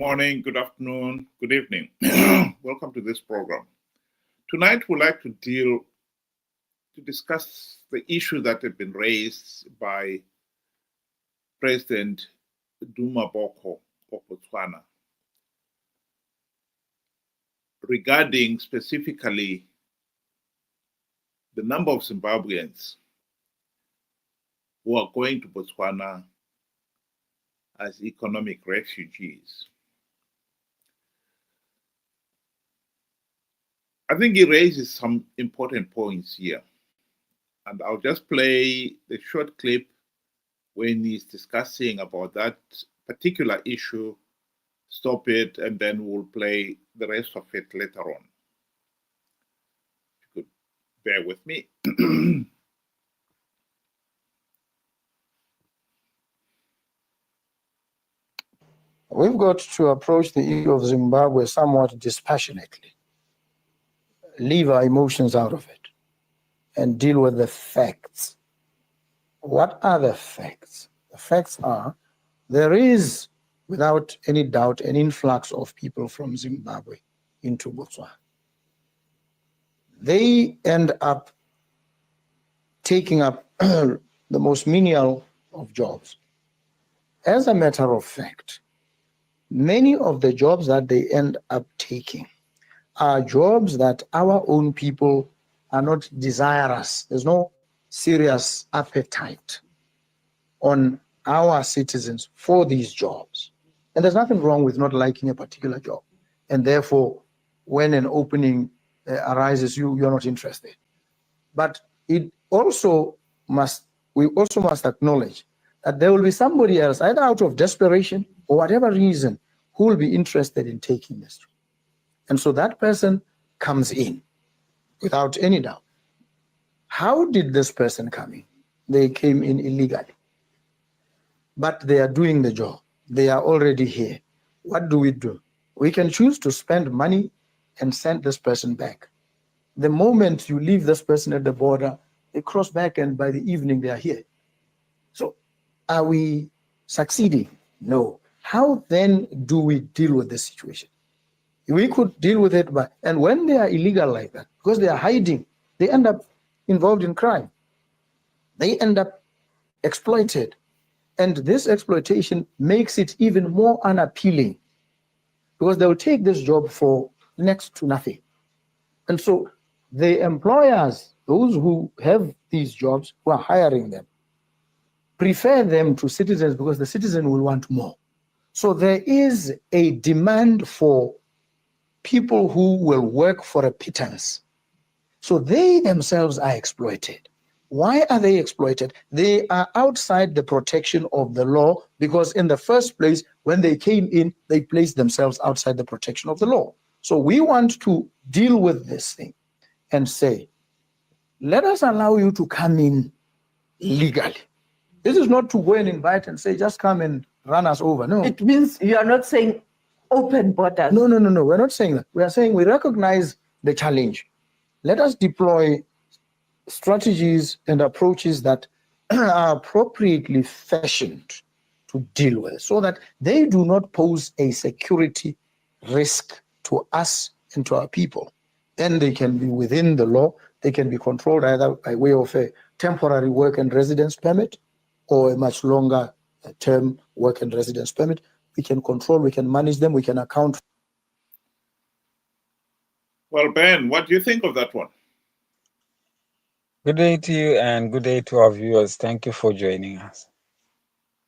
morning, good afternoon, good evening. Welcome to this program. Tonight, we'd like to discuss the issue that had been raised by President Boko of Botswana regarding specifically the number of Zimbabweans who are going to Botswana as economic refugees. I think he raises some important points here. And I'll just play the short clip when he's discussing about that particular issue, stop it, and then we'll play the rest of it later on. If you could bear with me. We've got to approach the issue of Zimbabwe somewhat dispassionately, leave our emotions out of it, and deal with the facts. What are the facts? The facts are there is, without any doubt, an influx of people from Zimbabwe into Botswana. They end up taking up the most menial of jobs. As a matter of fact, many of the jobs that they end up taking are jobs that our own people are not desirous. There's no serious appetite on our citizens for these jobs. And there's nothing wrong with not liking a particular job. And therefore, when an opening arises, you're not interested. But we also must acknowledge that there will be somebody else, either out of desperation or whatever reason, who will be interested in taking this job. And so that person comes in without any doubt. How did this person come in? They came in illegally. But they are doing the job. They are already here. What do? We can choose to spend money and send this person back. The moment you leave this person at the border, they cross back, and by the evening they are here. So are we succeeding? No. How then do we deal with this situation? We could deal with it and when they are illegal like that, because they are hiding, they end up involved in crime. They end up exploited. And this exploitation makes it even more unappealing because they'll take this job for next to nothing. And so the employers, those who have these jobs, who are hiring them, prefer them to citizens because the citizen will want more. So there is a demand for people who will work for a pittance. So they themselves are exploited. Why are they exploited? They are outside the protection of the law because in the first place, when they came in, they placed themselves outside the protection of the law. So we want to deal with this thing and say, let us allow you to come in legally. This is not to go and invite and say, just come and run us over. No. It means you are not saying open borders. No. We're not saying that. We are saying we recognize the challenge. Let us deploy strategies and approaches that are appropriately fashioned to deal with so that they do not pose a security risk to us and to our people. Then they can be within the law. They can be controlled either by way of a temporary work and residence permit or a much longer term work and residence permit. We can control, we can manage them, we can account. Well, Ben, what do you think of that one? Good day to you and good day to our viewers. Thank you for joining us.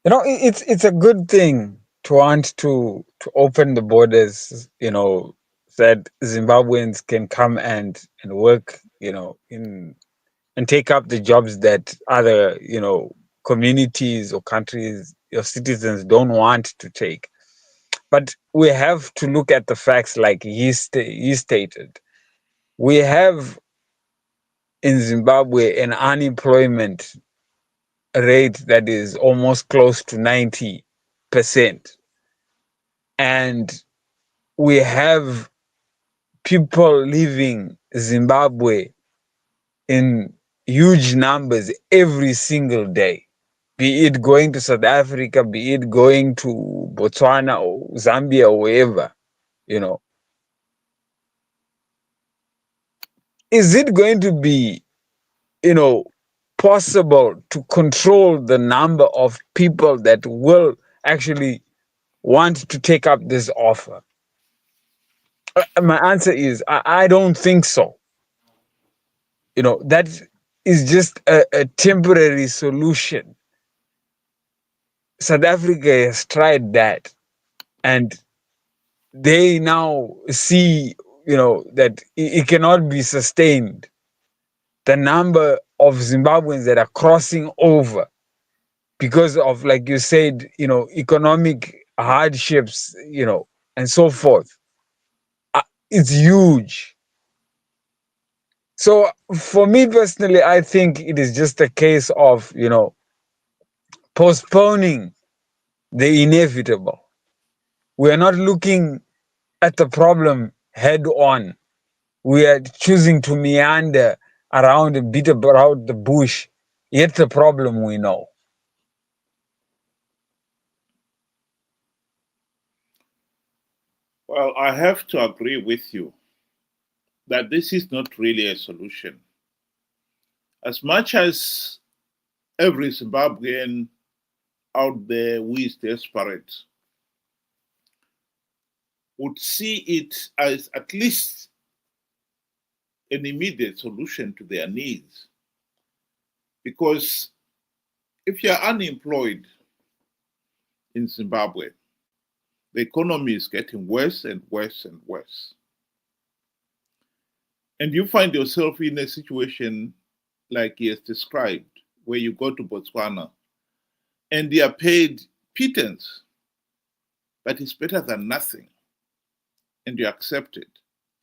You know, it's a good thing to want to open the borders, that Zimbabweans can come and work, and take up the jobs that other, communities or countries or citizens don't want to take. But we have to look at the facts like he stated. We have in Zimbabwe an unemployment rate that is almost close to 90%. And we have people leaving Zimbabwe in huge numbers every single day. be it going to South Africa, be it going to Botswana or Zambia or wherever, you know, is it going to be, you know, possible to control the number of people that will actually want to take up this offer? My answer is I don't think so. You know, that is just a temporary solution. South Africa has tried that, and they now see, you know, that it cannot be sustained. The number of Zimbabweans that are crossing over because of, like you said, you know, economic hardships, you know, and so forth, it's huge. So for me personally, I think it is just a case of, you know, postponing the inevitable. We are not looking at the problem head on. We are choosing to meander around a bit about the bush, yet the problem we know. Well, I have to agree with you that this is not really a solution. As much as every Zimbabwean out there who is desperate would see it as at least an immediate solution to their needs. Because if you're unemployed in Zimbabwe, the economy is getting worse and worse and worse. And you find yourself in a situation like he has described, where you go to Botswana and they are paid pittance, but it's better than nothing, and you accept it.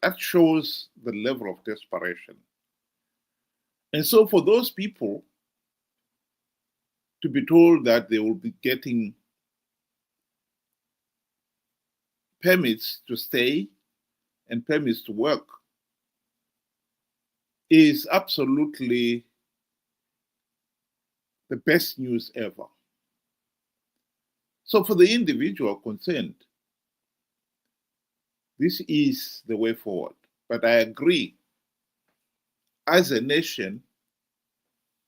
That shows the level of desperation. And so for those people to be told that they will be getting permits to stay and permits to work is absolutely the best news ever. So for the individual concerned, this is the way forward. But I agree, as a nation,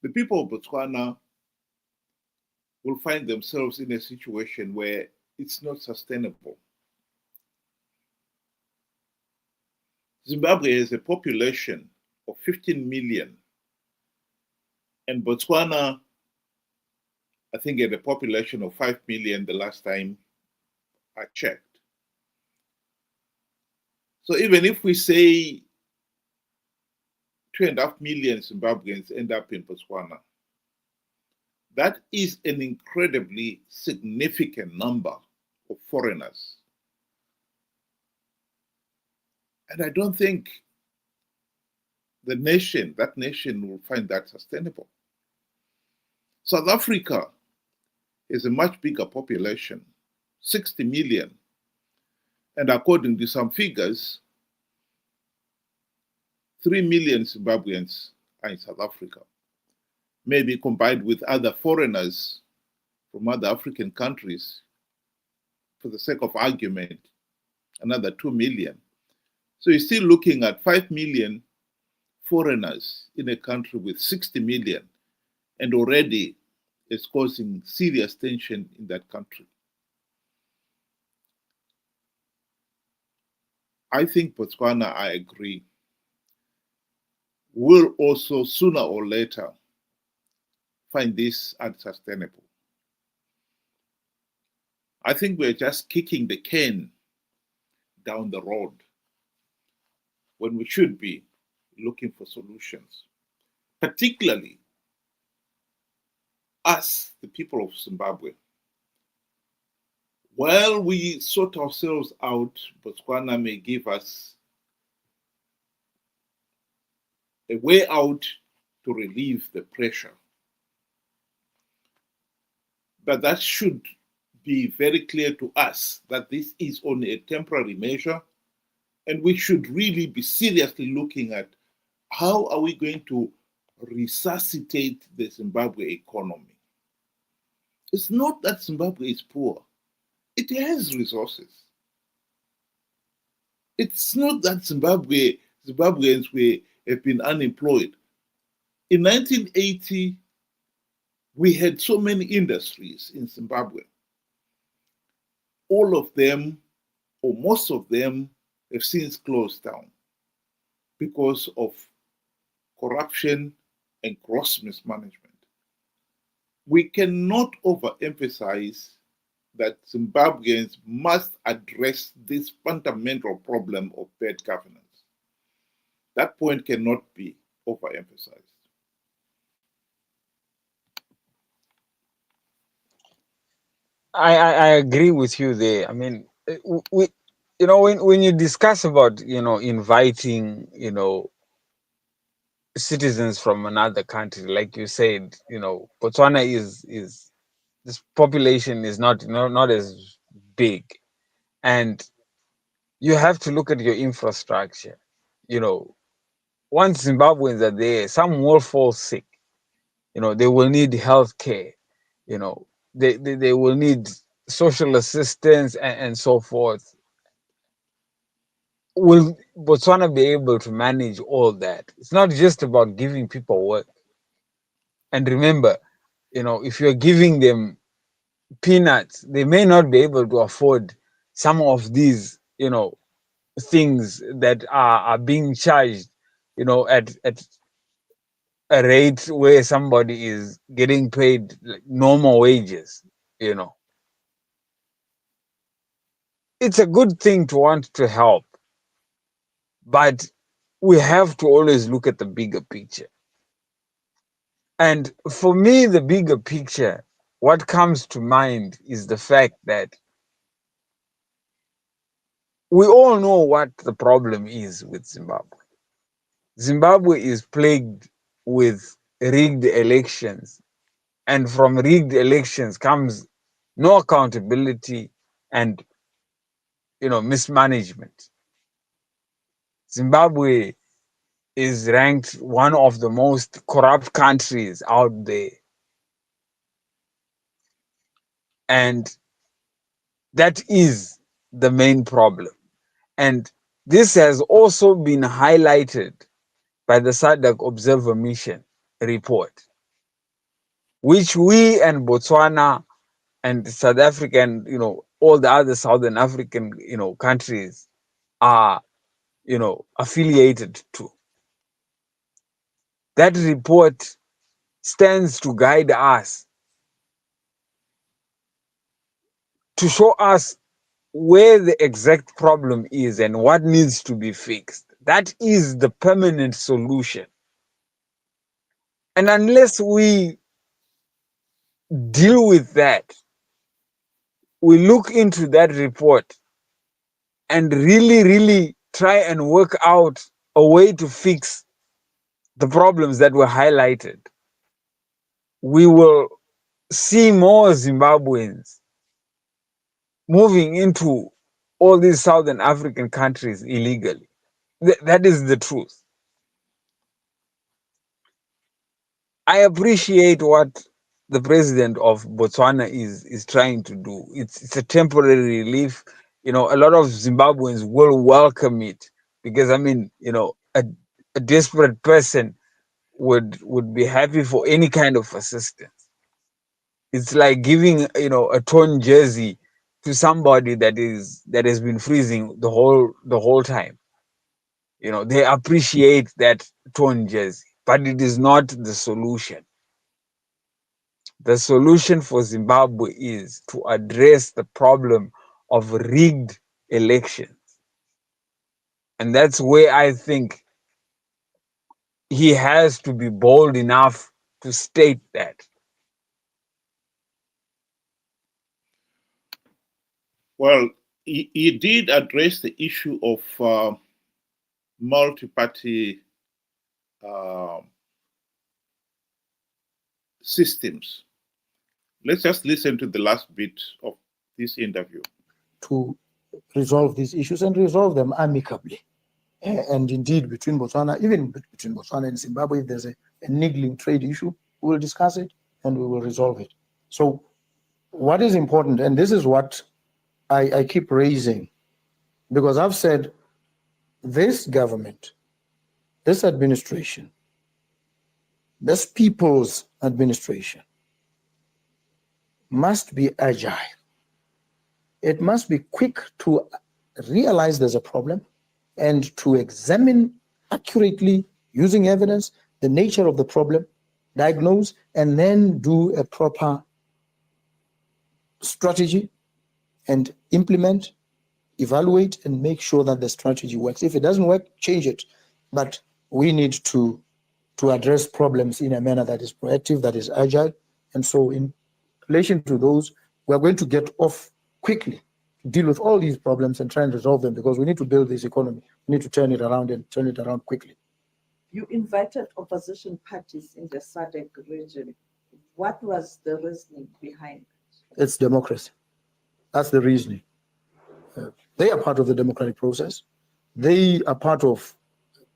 the people of Botswana will find themselves in a situation where it's not sustainable. Zimbabwe has a population of 15 million, and Botswana, I think, had a population of 5 million the last time I checked. So even if we say 2.5 million Zimbabweans end up in Botswana, that is an incredibly significant number of foreigners. And I don't think that nation will find that sustainable. South Africa is a much bigger population, 60 million. And according to some figures, 3 million Zimbabweans are in South Africa. Maybe combined with other foreigners from other African countries, for the sake of argument, another 2 million. So you're still looking at 5 million foreigners in a country with 60 million, and already it's causing serious tension in that country. I think Botswana, I agree, will also sooner or later find this unsustainable. I think we're just kicking the can down the road when we should be looking for solutions, particularly us, the people of Zimbabwe. While we sort ourselves out, Botswana may give us a way out to relieve the pressure. But that should be very clear to us that this is only a temporary measure, and we should really be seriously looking at how are we going to resuscitate the Zimbabwe economy. It's not that Zimbabwe is poor. It has resources. It's not that Zimbabweans have been unemployed. In 1980, we had so many industries in Zimbabwe. All of them, or most of them, have since closed down because of corruption and gross mismanagement. We cannot overemphasize that Zimbabweans must address this fundamental problem of bad governance. That point cannot be overemphasized. I agree with you there. I mean, we, you know, when you discuss about, you know, inviting, you know, citizens from another country, like you said, you know, Botswana is this population is not as big, and you have to look at your infrastructure. You know, once Zimbabweans are there, some will fall sick. You know, they will need health care. You know, they will need social assistance and so forth. Will Botswana be able to manage all that? It's not just about giving people work. And remember, you know, if you're giving them peanuts, they may not be able to afford some of these, you know, things that are being charged, you know, at a rate where somebody is getting paid like normal wages, you know. It's a good thing to want to help, but we have to always look at the bigger picture. And for me, the bigger picture, what comes to mind is the fact that we all know what the problem is with Zimbabwe. Zimbabwe is plagued with rigged elections, and from rigged elections comes no accountability and, you know, mismanagement. Zimbabwe is ranked one of the most corrupt countries out there, and that is the main problem. And this has also been highlighted by the SADC Observer Mission report, which we and Botswana and South Africa and, you know, all the other Southern African, you know, countries are, you know, affiliated to. That report stands to guide us, to show us where the exact problem is and what needs to be fixed. That is the permanent solution. And unless we deal with that, we look into that report and really try and work out a way to fix the problems that were highlighted, we will see more Zimbabweans moving into all these Southern African countries illegally. That is the truth. I appreciate what the president of Botswana is trying to do. It's a temporary relief. You know, a lot of Zimbabweans will welcome it because, I mean, you know, a desperate person would be happy for any kind of assistance. It's like giving, you know, a torn jersey to somebody that has been freezing the whole time. You know, they appreciate that torn jersey, but it is not the solution. The solution for Zimbabwe is to address the problem of rigged elections. And that's where I think he has to be bold enough to state that. Well, he did address the issue of multi-party systems. Let's just listen to the last bit of this interview. To resolve these issues and resolve them amicably. And indeed, between Botswana, even between Botswana and Zimbabwe, if there's a niggling trade issue, we will discuss it and we will resolve it. So what is important, and this is what I keep raising, because I've said this government, this administration, this people's administration must be agile. It must be quick to realize there's a problem and to examine accurately, using evidence, the nature of the problem, diagnose, and then do a proper strategy and implement, evaluate, and make sure that the strategy works. If it doesn't work, change it. But we need to address problems in a manner that is proactive, that is agile. And so in relation to those, we're going to get off quickly, deal with all these problems and try and resolve them, because we need to build this economy. We need to turn it around and turn it around quickly. You invited opposition parties in the SADC region. What was the reasoning behind it? It's democracy. That's the reasoning. They are part of the democratic process. They are part of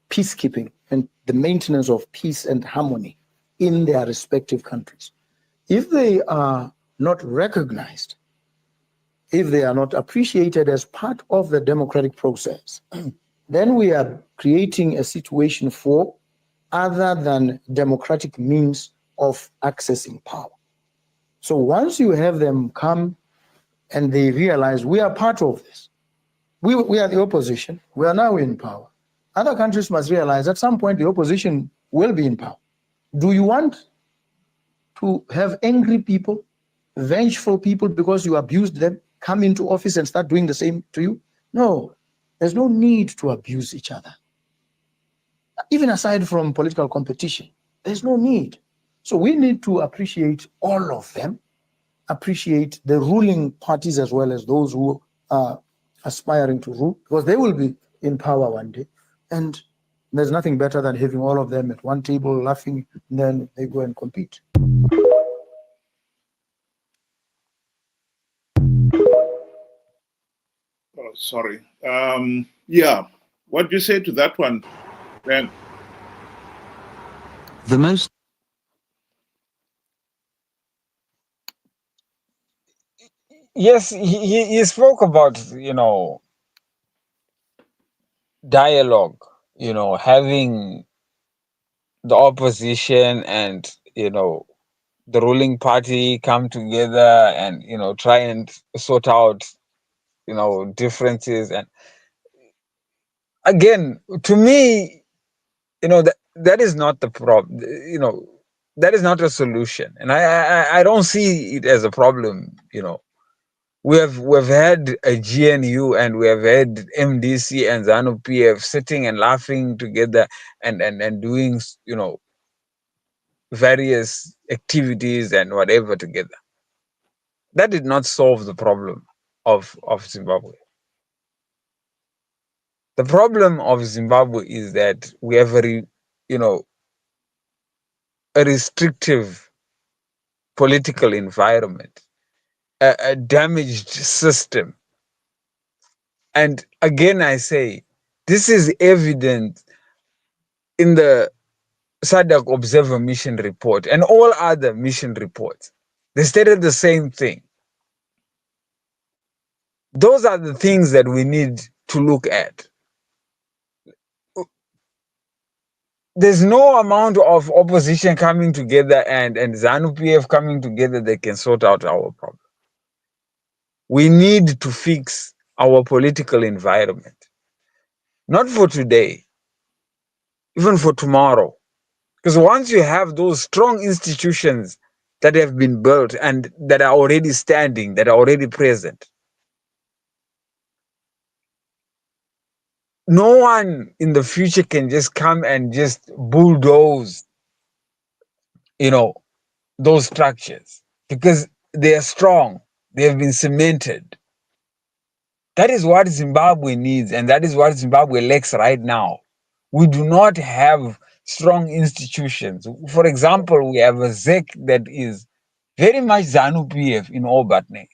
peacekeeping and the maintenance of peace and harmony in their respective countries. If they are not recognized, if they are not appreciated as part of the democratic process, then we are creating a situation for other than democratic means of accessing power. So once you have them come and they realize we are part of this, we are the opposition, we are now in power. Other countries must realize at some point the opposition will be in power. Do you want to have angry people, vengeful people because you abused them, come into office and start doing the same to you? No, there's no need to abuse each other. Even aside from political competition, there's no need. So we need to appreciate all of them, appreciate the ruling parties as well as those who are aspiring to rule, because they will be in power one day. And there's nothing better than having all of them at one table laughing, and then they go and compete. Oh, sorry. Yeah. What do you say to that one, Ben? The most Yes, he spoke about, dialogue, having the opposition and, the ruling party come together and, try and sort out, differences. And again, to me, that is not the problem, that is not a solution. And I don't see it as a problem, We've had a GNU and we have had MDC and ZANU PF sitting and laughing together and doing, various activities and whatever together. That did not solve the problem of Zimbabwe. The problem of Zimbabwe is that we have a restrictive political environment, a damaged system. And again, I say, this is evident in the SADC Observer Mission Report and all other mission reports. They stated the same thing. Those are the things that we need to look at. There's no amount of opposition coming together and ZANU-PF coming together that can sort out our problem. We need to fix our political environment. Not for today, even for tomorrow. Because once you have those strong institutions that have been built and that are already standing, that are already present, no one in the future can just come and just bulldoze, those structures, because they are strong. They have been cemented. That is what Zimbabwe needs, and that is what Zimbabwe lacks right now. We do not have strong institutions. For example, we have a ZEC that is very much ZANU-PF in all but name.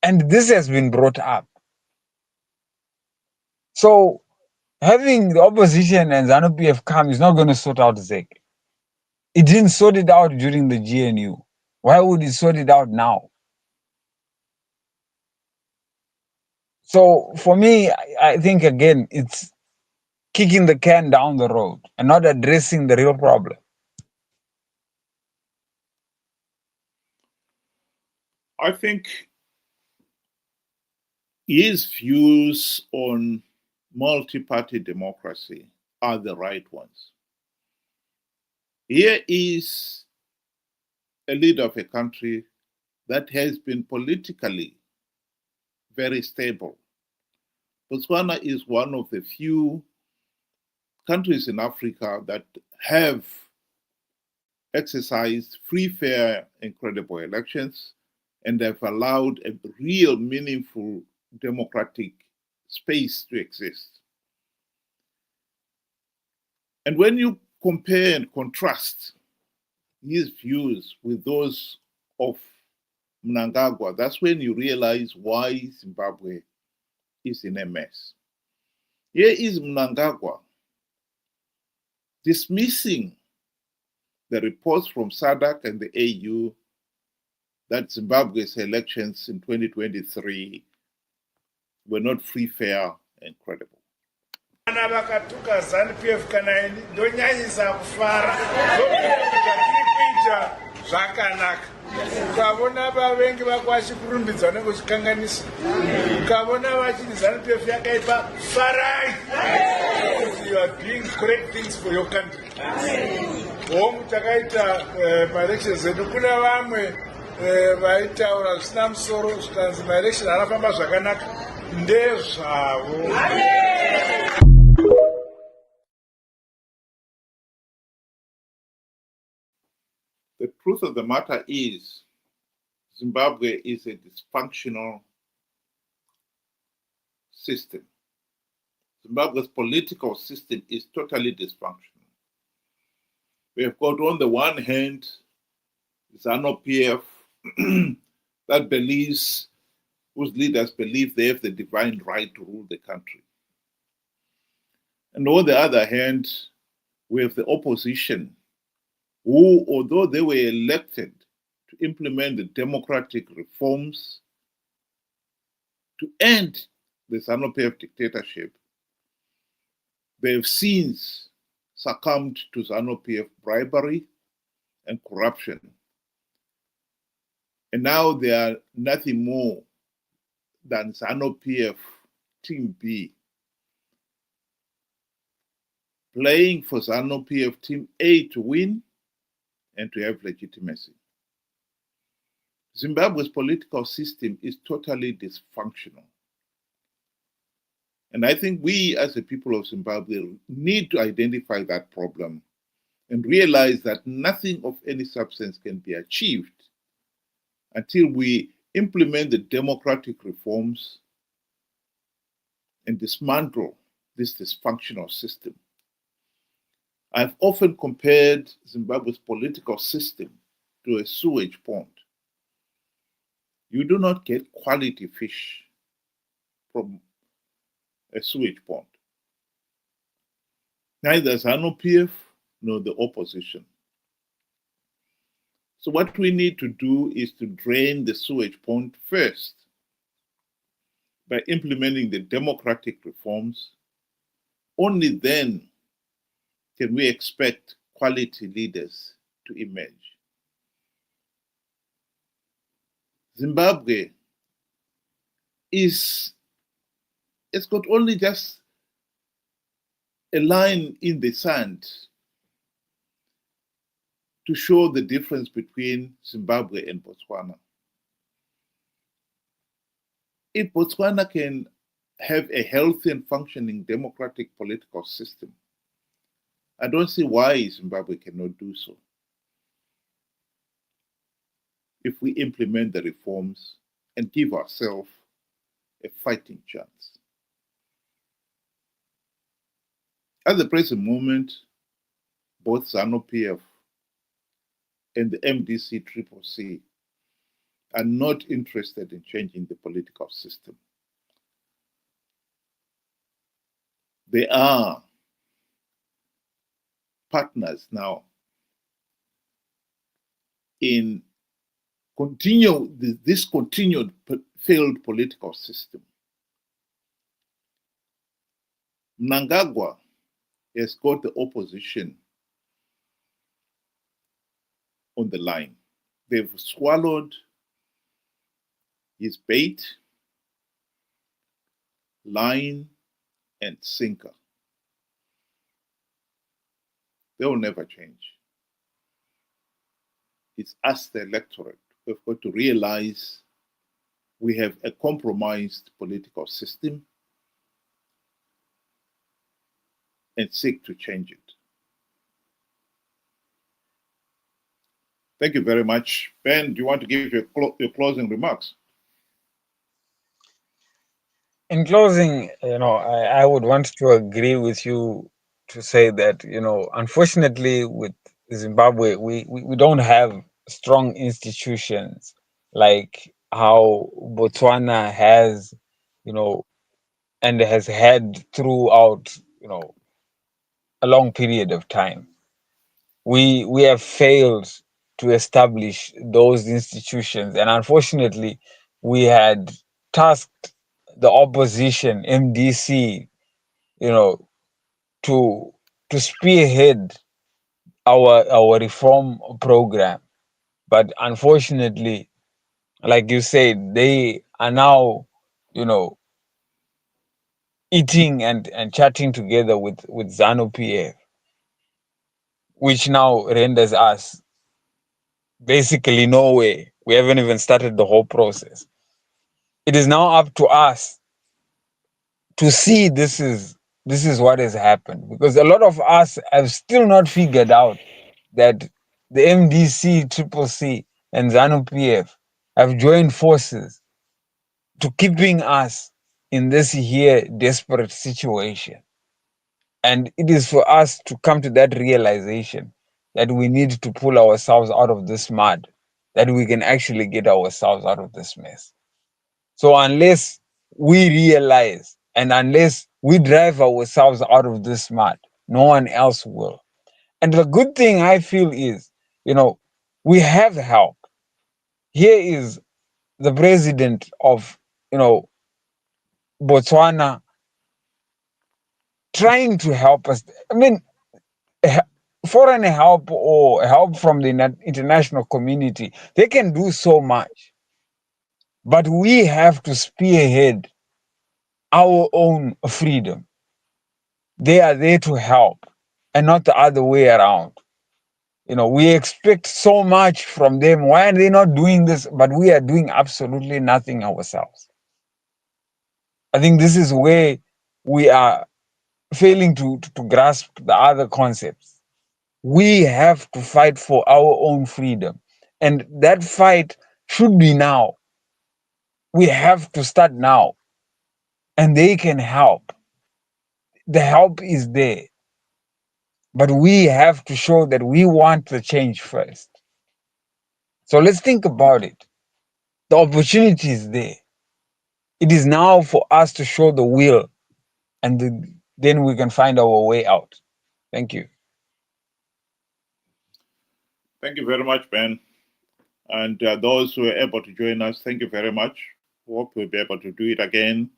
And this has been brought up. So having the opposition and ZANU-PF come is not going to sort out ZEC. It didn't sort it out during the GNU. Why would he sort it out now? So for me, I think again, it's kicking the can down the road and not addressing the real problem. I think his views on multi-party democracy are the right ones. Here is a leader of a country that has been politically very stable. Botswana is one of the few countries in Africa that have exercised free, fair, and credible elections and have allowed a real, meaningful democratic space to exist. And when you compare and contrast his views with those of Mnangagwa, that's when you realize why Zimbabwe is in a mess. Here is Mnangagwa dismissing the reports from SADC and the AU that Zimbabwe's elections in 2023 were not free, fair, and credible. Vana vakatuka ZANU-PF kana ini ndonyanyisa kufara kuita zvakanaka. Ukavona vavengi vako vachikurumbidza nekuchikanganisa, ukavona vachiti ZANU-PF yakaipa, farai. You are doing great things for your country. Hongu takaita maelections edu kuna vamwe vaitaura zvisina musoro zvikanzi maelections anafamba zvakanaka ndezvavo. The truth of the matter is, Zimbabwe is a dysfunctional system. Zimbabwe's political system is totally dysfunctional. We have got, on the one hand, ZANU-PF that believes, whose leaders believe they have the divine right to rule the country. And on the other hand, we have the opposition who, although they were elected to implement the democratic reforms to end the ZANU-PF dictatorship, they have since succumbed to ZANU-PF bribery and corruption. And now they are nothing more than ZANU-PF Team B, playing for ZANU-PF Team A to win and to have legitimacy. Zimbabwe's political system is totally dysfunctional. And I think we, as the people of Zimbabwe, need to identify that problem and realize that nothing of any substance can be achieved until we implement the democratic reforms and dismantle this dysfunctional system. I've often compared Zimbabwe's political system to a sewage pond. You do not get quality fish from a sewage pond. Neither ZANU-PF nor the opposition. So what we need to do is to drain the sewage pond first by implementing the democratic reforms. Only then can we expect quality leaders to emerge. Zimbabwe it's got only just a line in the sand to show the difference between Zimbabwe and Botswana. If Botswana can have a healthy and functioning democratic political system, I don't see why Zimbabwe cannot do so. If we implement the reforms and give ourselves a fighting chance. At the present moment, both ZANU-PF and the MDC-CCC are not interested in changing the political system. They are partners now in continue this continued failed political system. Mnangagwa has got the opposition on the line. They've swallowed his bait, line, and sinker. They will never change. It's us, the electorate, we've got to realize we have a compromised political system and seek to change it. Thank you very much. Ben, do you want to give your closing remarks? In closing, I would want to agree with you to say that, unfortunately with Zimbabwe, we don't have strong institutions like how Botswana has, and has had throughout, a long period of time. We have failed to establish those institutions, and unfortunately, we had tasked the opposition, MDC, to spearhead our reform program. But unfortunately, like you said, they are now, eating and chatting together with ZANU-PF, which now renders us basically nowhere. We haven't even started the whole process. It is now up to us to see this is what has happened, because a lot of us have still not figured out that the MDC, CCC, and ZANU-PF have joined forces to keeping us in this here desperate situation. And it is for us to come to that realization that we need to pull ourselves out of this mud, that we can actually get ourselves out of this mess. So unless we realize and unless we drive ourselves out of this mud, no one else will. And the good thing I feel is, we have help. Here is the president of, Botswana trying to help us. I mean, foreign help or help from the international community, they can do so much. But we have to spearhead our own freedom. They are there to help and not the other way around. We expect so much from them. Why are they not doing this? But we are doing absolutely nothing ourselves. I think this is where we are failing to grasp the other concepts. We have to fight for our own freedom. And that fight should be now. We have to start now. And they can help. The help is there. But we have to show that we want the change first. So let's think about it. The opportunity is there. It is now for us to show the will, and then we can find our way out. Thank you. Thank you very much, Ben. And those who are able to join us, thank you very much. Hope we'll be able to do it again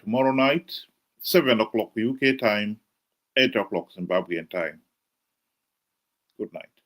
tomorrow night, 7 o'clock UK time, 8 o'clock Zimbabwean time. Good night.